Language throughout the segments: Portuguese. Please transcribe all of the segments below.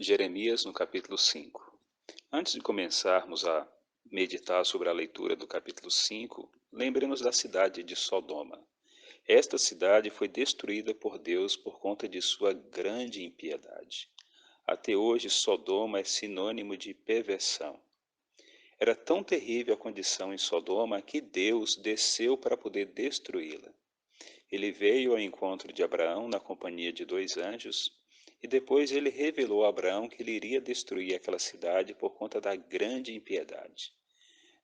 Jeremias, no capítulo 5. Antes de começarmos a meditar sobre a leitura do capítulo 5, lembremos da cidade de Sodoma. Esta cidade foi destruída por Deus por conta de sua grande impiedade. Até hoje, Sodoma é sinônimo de perversão. Era tão terrível a condição em Sodoma que Deus desceu para poder destruí-la. Ele veio ao encontro de Abraão na companhia de dois anjos, e depois ele revelou a Abraão que ele iria destruir aquela cidade por conta da grande impiedade.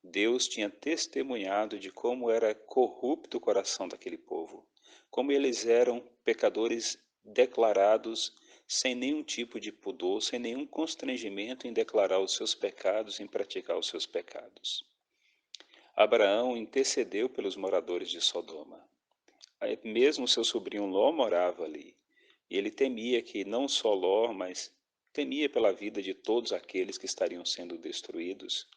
Deus tinha testemunhado de como era corrupto o coração daquele povo, como eles eram pecadores declarados, sem nenhum tipo de pudor, sem nenhum constrangimento em declarar os seus pecados, em praticar os seus pecados. Abraão intercedeu pelos moradores de Sodoma. Aí mesmo seu sobrinho Ló morava ali, e ele temia que não só Ló, mas temia pela vida de todos aqueles que estariam sendo destruídos,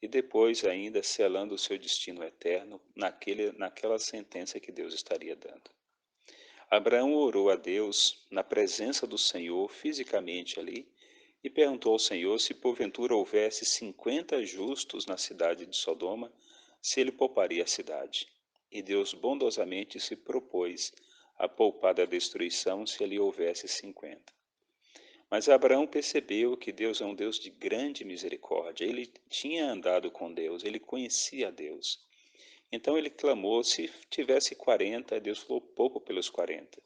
e depois ainda selando o seu destino eterno naquela sentença que Deus estaria dando. Abraão orou a Deus na presença do Senhor fisicamente ali e perguntou ao Senhor se porventura houvesse 50 justos na cidade de Sodoma, se ele pouparia a cidade. E Deus bondosamente se propôs a poupar da destruição se ali houvesse 50. Mas Abraão percebeu que Deus é um Deus de grande misericórdia. Ele tinha andado com Deus, ele conhecia Deus. Então ele clamou, se tivesse 40, Deus falou pouco pelos 40.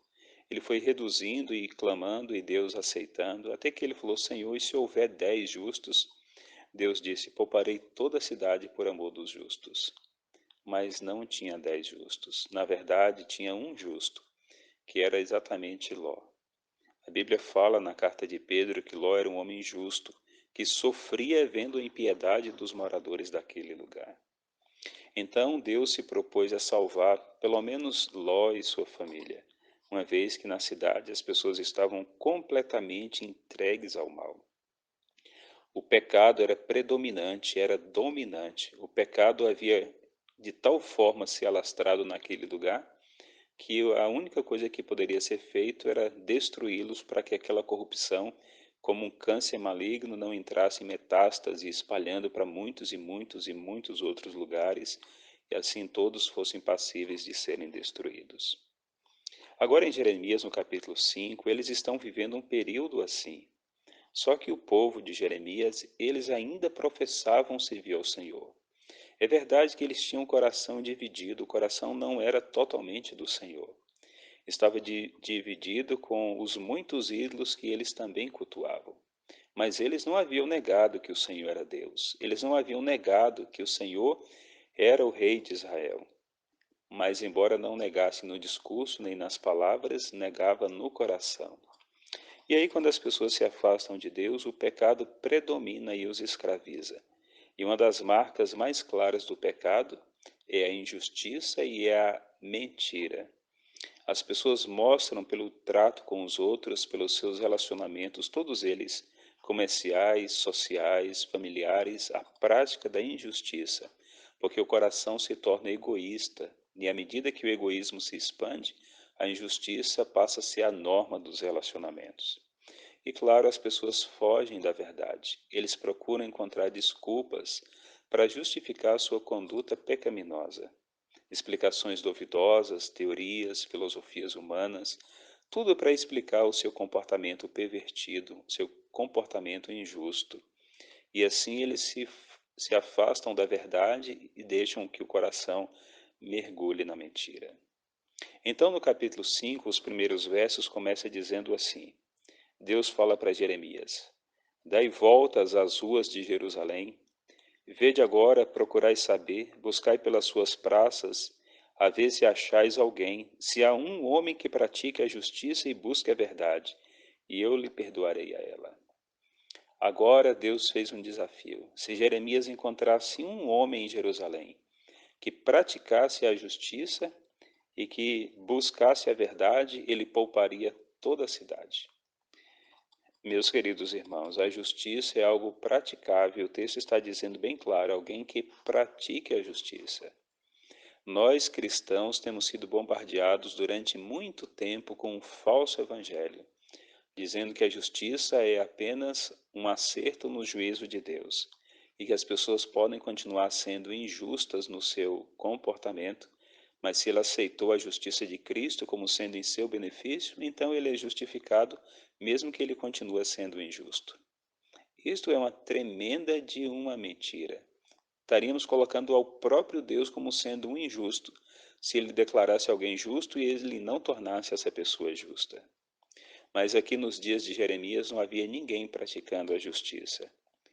Ele foi reduzindo e clamando e Deus aceitando, até que ele falou, Senhor, e se houver 10 justos? Deus disse, pouparei toda a cidade por amor dos justos. Mas não tinha 10 justos. Na verdade, tinha um justo, que era exatamente Ló. A Bíblia fala na carta de Pedro que Ló era um homem justo, que sofria vendo a impiedade dos moradores daquele lugar. Então Deus se propôs a salvar pelo menos Ló e sua família, uma vez que na cidade as pessoas estavam completamente entregues ao mal. O pecado era predominante, era dominante. O pecado havia de tal forma se alastrado naquele lugar que a única coisa que poderia ser feito era destruí-los para que aquela corrupção, como um câncer maligno, não entrasse em metástase, espalhando para muitos e muitos e muitos outros lugares, e assim todos fossem passíveis de serem destruídos. Agora em Jeremias, no capítulo 5, eles estão vivendo um período assim. Só que o povo de Jeremias, eles ainda professavam servir ao Senhor. É verdade que eles tinham o coração dividido, o coração não era totalmente do Senhor. Estava dividido com os muitos ídolos que eles também cultuavam. Mas eles não haviam negado que o Senhor era Deus. Eles não haviam negado que o Senhor era o Rei de Israel. Mas, embora não negasse no discurso nem nas palavras, negava no coração. E aí, quando as pessoas se afastam de Deus, o pecado predomina e os escraviza. E uma das marcas mais claras do pecado é a injustiça e é a mentira. As pessoas mostram pelo trato com os outros, pelos seus relacionamentos, todos eles, comerciais, sociais, familiares, a prática da injustiça, porque o coração se torna egoísta, e à medida que o egoísmo se expande, a injustiça passa a ser a norma dos relacionamentos. E claro, as pessoas fogem da verdade. Eles procuram encontrar desculpas para justificar sua conduta pecaminosa. Explicações duvidosas, teorias, filosofias humanas, tudo para explicar o seu comportamento pervertido, o seu comportamento injusto. E assim eles se afastam da verdade e deixam que o coração mergulhe na mentira. Então, no capítulo 5, os primeiros versos começam dizendo assim: Deus fala para Jeremias: Dai voltas às ruas de Jerusalém, vede agora, procurai saber, buscai pelas suas praças, a ver se achais alguém, se há um homem que pratique a justiça e busque a verdade, e eu lhe perdoarei a ela. Agora Deus fez um desafio. Se Jeremias encontrasse um homem em Jerusalém que praticasse a justiça e que buscasse a verdade, ele pouparia toda a cidade. Meus queridos irmãos, a justiça é algo praticável. O texto está dizendo bem claro, alguém que pratique a justiça. Nós, cristãos, temos sido bombardeados durante muito tempo com um falso evangelho. dizendo que a justiça é apenas um acerto no juízo de Deus e que as pessoas podem continuar sendo injustas no seu comportamento, mas se ele aceitou a justiça de Cristo como sendo em seu benefício, então ele é justificado, mesmo que ele continue sendo injusto. Isto é uma tremenda de uma mentira. Estaríamos colocando ao próprio Deus como sendo um injusto, se ele declarasse alguém justo e ele não tornasse essa pessoa justa. Mas aqui nos dias de Jeremias não havia ninguém praticando a justiça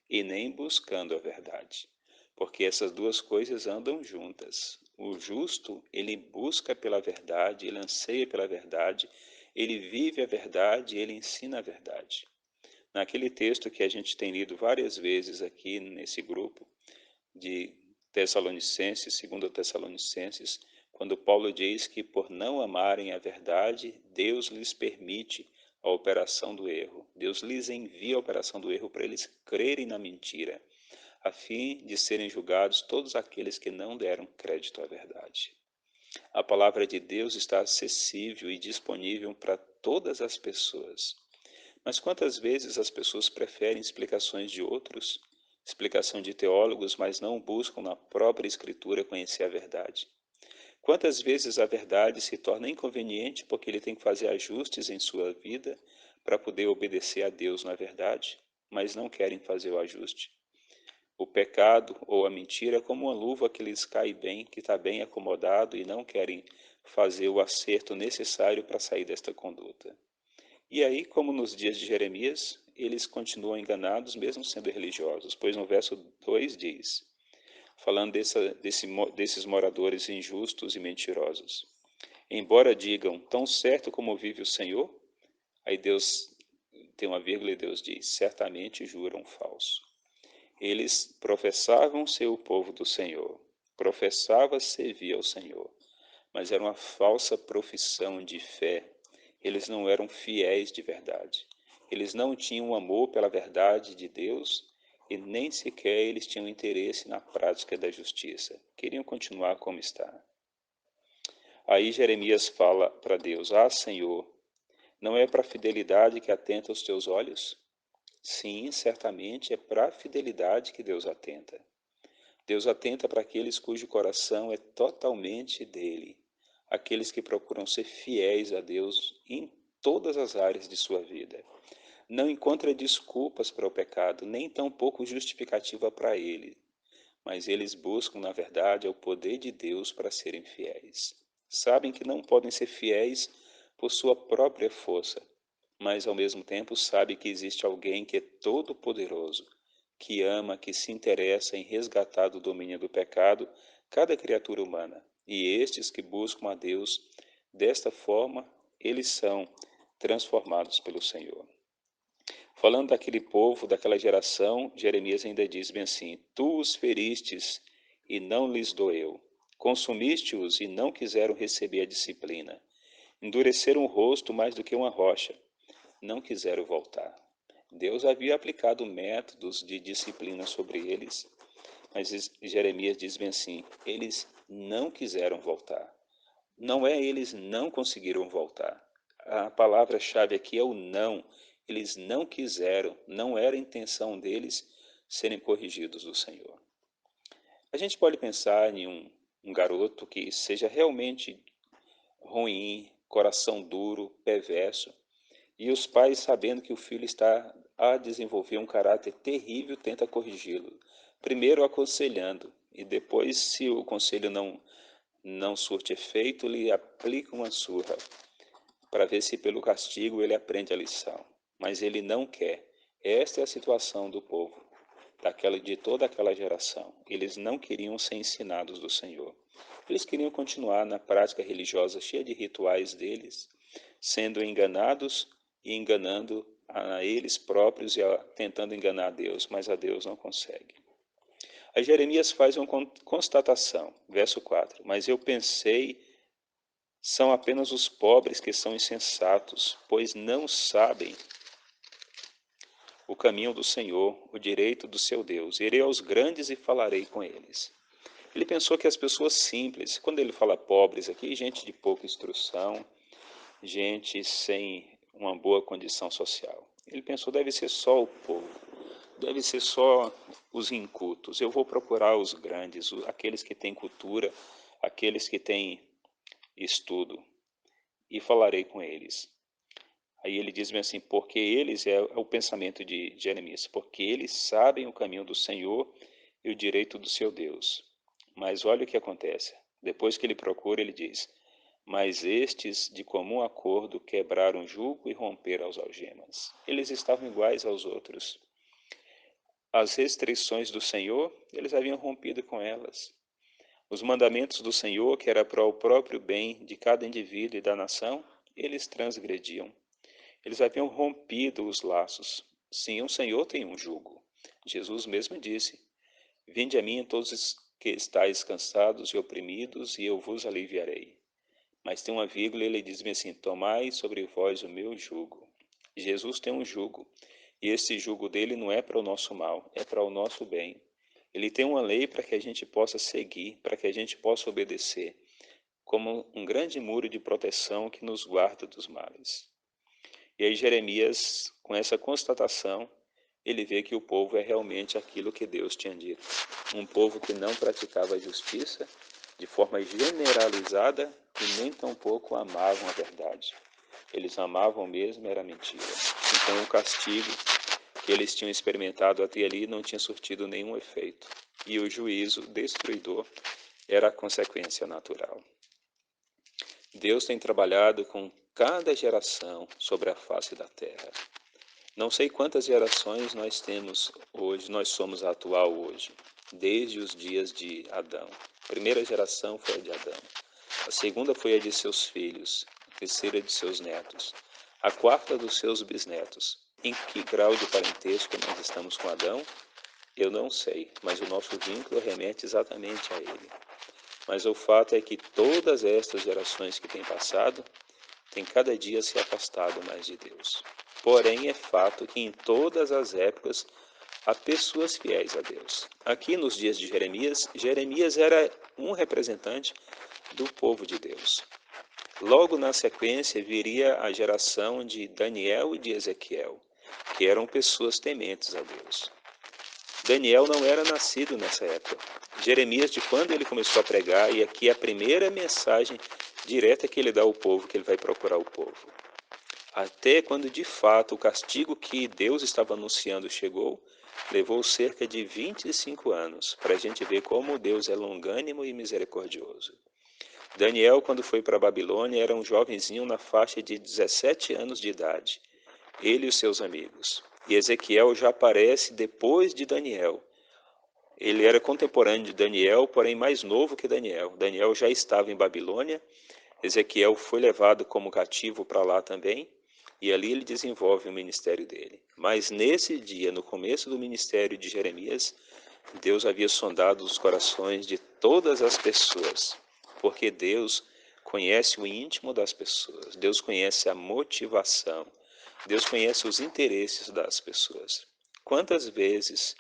e nem buscando a verdade, porque essas duas coisas andam juntas. O justo, ele busca pela verdade, ele anseia pela verdade, ele vive a verdade, ele ensina a verdade. Naquele texto que a gente tem lido várias vezes aqui nesse grupo de Tessalonicenses, 2 Tessalonicenses, quando Paulo diz que por não amarem a verdade, Deus lhes permite a operação do erro. Deus lhes envia a operação do erro para eles crerem na mentira, a fim de serem julgados todos aqueles que não deram crédito à verdade. A palavra de Deus está acessível e disponível para todas as pessoas. Mas quantas vezes as pessoas preferem explicações de outros, explicação de teólogos, mas não buscam na própria Escritura conhecer a verdade? Quantas vezes a verdade se torna inconveniente porque ele tem que fazer ajustes em sua vida para poder obedecer a Deus na verdade, mas não querem fazer o ajuste? O pecado ou a mentira é como uma luva que lhes cai bem, que está bem acomodado e não querem fazer o acerto necessário para sair desta conduta. E aí, como nos dias de Jeremias, eles continuam enganados, mesmo sendo religiosos, pois no verso 2 diz, falando desses moradores injustos e mentirosos, embora digam, tão certo como vive o Senhor, aí Deus tem uma vírgula e Deus diz, certamente juram falso. Eles professavam ser o povo do Senhor, professava servir ao Senhor, mas era uma falsa profissão de fé. Eles não eram fiéis de verdade. Eles não tinham amor pela verdade de Deus e nem sequer eles tinham interesse na prática da justiça. Queriam continuar como está. Aí Jeremias fala para Deus, Senhor, não é para a fidelidade que atenta os teus olhos? Sim, certamente é para a fidelidade que Deus atenta. Deus atenta para aqueles cujo coração é totalmente dele, aqueles que procuram ser fiéis a Deus em todas as áreas de sua vida. Não encontra desculpas para o pecado, nem tampouco justificativa para ele, mas eles buscam, na verdade, o poder de Deus para serem fiéis. Sabem que não podem ser fiéis por sua própria força, mas ao mesmo tempo sabem que existe alguém que é todo-poderoso, que ama, que se interessa em resgatar do domínio do pecado cada criatura humana. E estes que buscam a Deus desta forma, eles são transformados pelo Senhor. Falando daquele povo, daquela geração, Jeremias ainda diz bem assim, tu os feristes e não lhes doeu, consumiste-os e não quiseram receber a disciplina, endureceram o rosto mais do que uma rocha, não quiseram voltar. Deus havia aplicado métodos de disciplina sobre eles, mas Jeremias diz bem assim, eles não quiseram voltar. Não é eles não conseguiram voltar. A palavra-chave aqui é o não. Eles não quiseram, não era a intenção deles serem corrigidos do Senhor. A gente pode pensar em um garoto que seja realmente ruim, coração duro, perverso, e os pais, sabendo que o filho está a desenvolver um caráter terrível, tenta corrigi-lo. Primeiro aconselhando, e depois, se o conselho não surte efeito, lhe aplica uma surra, para ver se pelo castigo ele aprende a lição. Mas ele não quer. Esta é a situação do povo, de toda aquela geração. Eles não queriam ser ensinados do Senhor. Eles queriam continuar na prática religiosa cheia de rituais deles, sendo enganados e enganando a eles próprios e tentando enganar a Deus, mas a Deus não consegue. Aí Jeremias faz uma constatação, verso 4, mas eu pensei, são apenas os pobres que são insensatos, pois não sabem o caminho do Senhor, o direito do seu Deus. Irei aos grandes e falarei com eles. Ele pensou que as pessoas simples, quando ele fala pobres aqui, gente de pouca instrução, gente sem uma boa condição social. Ele pensou, deve ser só o povo, deve ser só os incultos. Eu vou procurar os grandes, aqueles que têm cultura, aqueles que têm estudo, e falarei com eles. Aí ele diz assim, porque eles, é o pensamento de Jeremias, porque eles sabem o caminho do Senhor e o direito do seu Deus. Mas olha o que acontece. Depois que ele procura, ele diz, mas estes, de comum acordo, quebraram o jugo e romperam as algemas. Eles estavam iguais aos outros. As restrições do Senhor, eles haviam rompido com elas. Os mandamentos do Senhor, que era para o próprio bem de cada indivíduo e da nação, eles transgrediam. Eles haviam rompido os laços. Sim, o Senhor tem um jugo. Jesus mesmo disse, vinde a mim todos os que estáis cansados e oprimidos, e eu vos aliviarei. Mas tem uma vírgula, ele diz-me assim, tomai sobre vós o meu jugo. Jesus tem um jugo, e esse jugo dele não é para o nosso mal, é para o nosso bem. Ele tem uma lei para que a gente possa seguir, para que a gente possa obedecer, como um grande muro de proteção que nos guarda dos males. E aí Jeremias, com essa constatação, ele vê que o povo é realmente aquilo que Deus tinha dito. Um povo que não praticava a justiça de forma generalizada e nem tampouco amavam a verdade. Eles amavam mesmo, era mentira. Então o castigo que eles tinham experimentado até ali não tinha surtido nenhum efeito. E o juízo destruidor era a consequência natural. Deus tem trabalhado com cada geração sobre a face da terra. Não sei quantas gerações nós temos hoje, nós somos a atual hoje, desde os dias de Adão. A primeira geração foi a de Adão, a segunda foi a de seus filhos, a terceira de seus netos, a quarta dos seus bisnetos. Em que grau de parentesco nós estamos com Adão? Eu não sei, mas o nosso vínculo remete exatamente a ele. Mas o fato é que todas estas gerações que têm passado têm cada dia se afastado mais de Deus. Porém, é fato que em todas as épocas há pessoas fiéis a Deus. Aqui nos dias de Jeremias, Jeremias era um representante do povo de Deus. Logo na sequência viria a geração de Daniel e de Ezequiel, que eram pessoas tementes a Deus. Daniel não era nascido nessa época. Jeremias, de quando ele começou a pregar, e aqui é a primeira mensagem direta que ele dá ao povo, que ele vai procurar o povo. Até quando de fato o castigo que Deus estava anunciando chegou, levou cerca de 25 anos, para a gente ver como Deus é longânimo e misericordioso. Daniel, quando foi para a Babilônia, era um jovenzinho na faixa de 17 anos de idade, ele e os seus amigos. E Ezequiel já aparece depois de Daniel. Ele era contemporâneo de Daniel, porém mais novo que Daniel. Daniel já estava em Babilônia, Ezequiel foi levado como cativo para lá também, e ali ele desenvolve o ministério dele. Mas nesse dia, no começo do ministério de Jeremias, Deus havia sondado os corações de todas as pessoas, porque Deus conhece o íntimo das pessoas, Deus conhece a motivação, Deus conhece os interesses das pessoas. Quantas vezes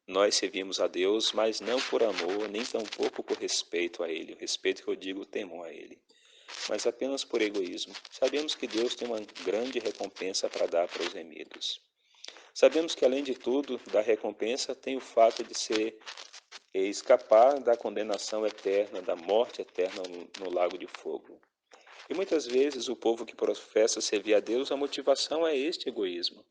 nós servimos a Deus, mas não por amor, nem tampouco por respeito a Ele, o respeito que eu digo, temor a Ele, mas apenas por egoísmo. Sabemos que Deus tem uma grande recompensa para dar para os remidos. Sabemos que, além de tudo, da recompensa tem o fato de ser escapar da condenação eterna, da morte eterna no lago de fogo. E muitas vezes o povo que professa servir a Deus, a motivação é este egoísmo.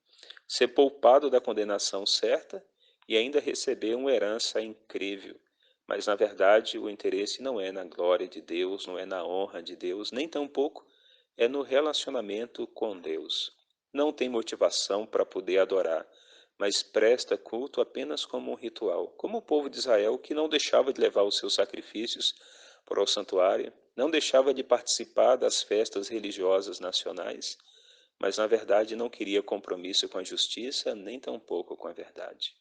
Ser poupado da condenação certa e ainda receber uma herança incrível. Mas, na verdade, o interesse não é na glória de Deus, não é na honra de Deus, nem tampouco é no relacionamento com Deus. Não tem motivação para poder adorar, mas presta culto apenas como um ritual, como o povo de Israel, que não deixava de levar os seus sacrifícios para o santuário, não deixava de participar das festas religiosas nacionais, mas na verdade não queria compromisso com a justiça, nem tampouco com a verdade.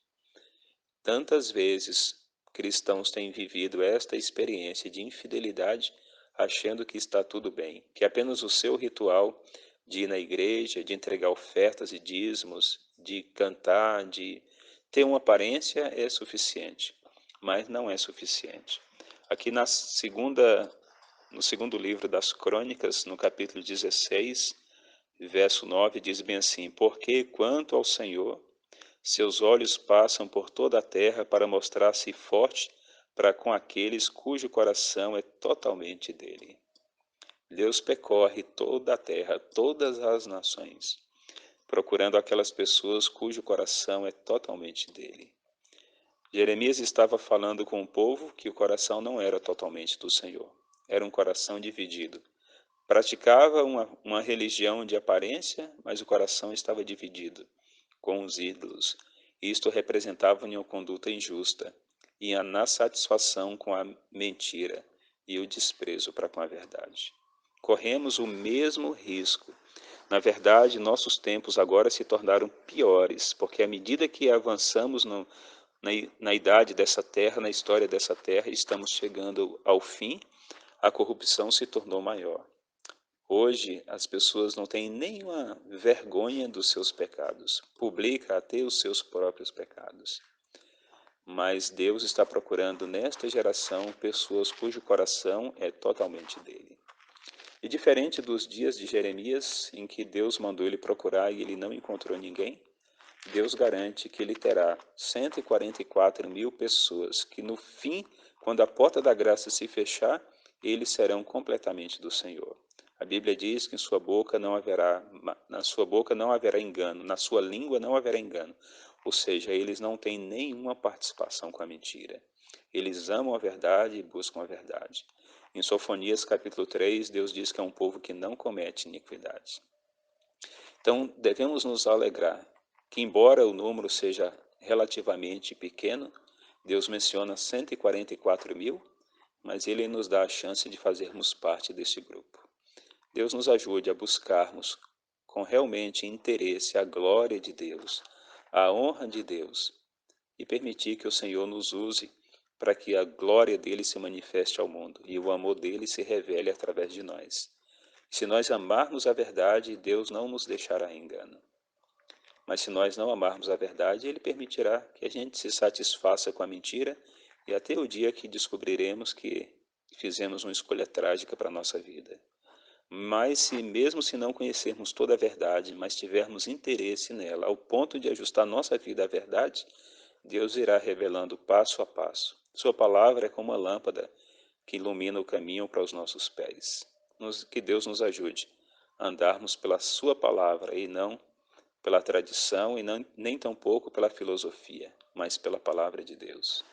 Tantas vezes cristãos têm vivido esta experiência de infidelidade, achando que está tudo bem, que apenas o seu ritual de ir na igreja, de entregar ofertas e dízimos, de cantar, de ter uma aparência é suficiente, mas não é suficiente. Aqui no segundo livro das Crônicas, no capítulo 16, Verso 9 diz bem assim: Porque quanto ao Senhor, seus olhos passam por toda a terra para mostrar-se forte para com aqueles cujo coração é totalmente dele. Deus percorre toda a terra, todas as nações, procurando aquelas pessoas cujo coração é totalmente dele. Jeremias estava falando com um povo que o coração não era totalmente do Senhor. Era um coração dividido. Praticava uma religião de aparência, mas o coração estava dividido com os ídolos. Isto representava uma conduta injusta e a na satisfação com a mentira e o desprezo para com a verdade. Corremos o mesmo risco. Na verdade, nossos tempos agora se tornaram piores, porque à medida que avançamos na idade dessa terra, na história dessa terra, estamos chegando ao fim, a corrupção se tornou maior. Hoje, as pessoas não têm nenhuma vergonha dos seus pecados, publica até os seus próprios pecados. Mas Deus está procurando nesta geração pessoas cujo coração é totalmente dele. E diferente dos dias de Jeremias, em que Deus mandou ele procurar e ele não encontrou ninguém, Deus garante que ele terá 144.000 pessoas que no fim, quando a porta da graça se fechar, eles serão completamente do Senhor. A Bíblia diz que na sua boca não haverá engano, na sua língua não haverá engano. Ou seja, eles não têm nenhuma participação com a mentira. Eles amam a verdade e buscam a verdade. Em Sofonias capítulo 3, Deus diz que é um povo que não comete iniquidade. Então, devemos nos alegrar que, embora o número seja relativamente pequeno, Deus menciona 144.000, mas Ele nos dá a chance de fazermos parte desse grupo. Deus nos ajude a buscarmos com realmente interesse a glória de Deus, a honra de Deus, e permitir que o Senhor nos use para que a glória dele se manifeste ao mundo e o amor dele se revele através de nós. Se nós amarmos a verdade, Deus não nos deixará em engano. Mas se nós não amarmos a verdade, Ele permitirá que a gente se satisfaça com a mentira e até o dia que descobriremos que fizemos uma escolha trágica para a nossa vida. Mas mesmo se não conhecermos toda a verdade, mas tivermos interesse nela, ao ponto de ajustar nossa vida à verdade, Deus irá revelando passo a passo. Sua palavra é como uma lâmpada que ilumina o caminho para os nossos pés. Que Deus nos ajude a andarmos pela sua palavra e não pela tradição e nem tampouco pela filosofia, mas pela palavra de Deus.